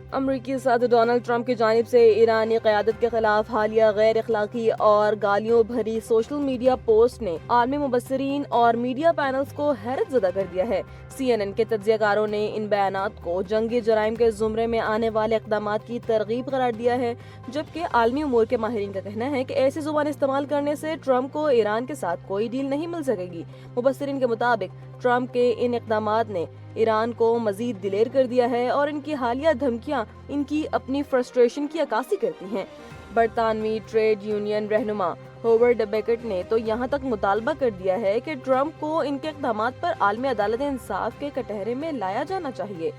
अमरीकी सदर Donald Trump की जानिब से ईरानी क़यादत के खिलाफ हालिया गैर अखलाकी और गालियों भरी सोशल मीडिया पोस्ट ने आलमी मुबस्सिरीन और मीडिया पैनल्स को हैरत ज़दा कर दिया है। CNN के तज्ज़ियाकारों ने इन बयानात को जंगी जराइम के ज़ुमरे में आने वाले इक़दामात की तरगीब करार दिया है, जबकि आलमी उमूर के माहिरीन का कहना है कि ऐसी ज़ुबान इस्तेमाल करने से ट्रंप को ईरान के साथ कोई डील नहीं मिल सकेगी। मुबस्सिरीन के मुताबिक ट्रंप के इन इक़दामात ने ईरान को मजीद दिलेर कर दिया है और इनकी हालिया धमकियां इनकी अपनी फ्रस्ट्रेशन की अक्कासी करती हैं। बरतानवी ट्रेड यूनियन रहनुमा होवर्ड बेकेट ने तो यहाँ तक मुतालबा कर दिया है कि ट्रंप को इनके इक़दामात पर आलमी अदालत इंसाफ के कटहरे में लाया जाना चाहिए।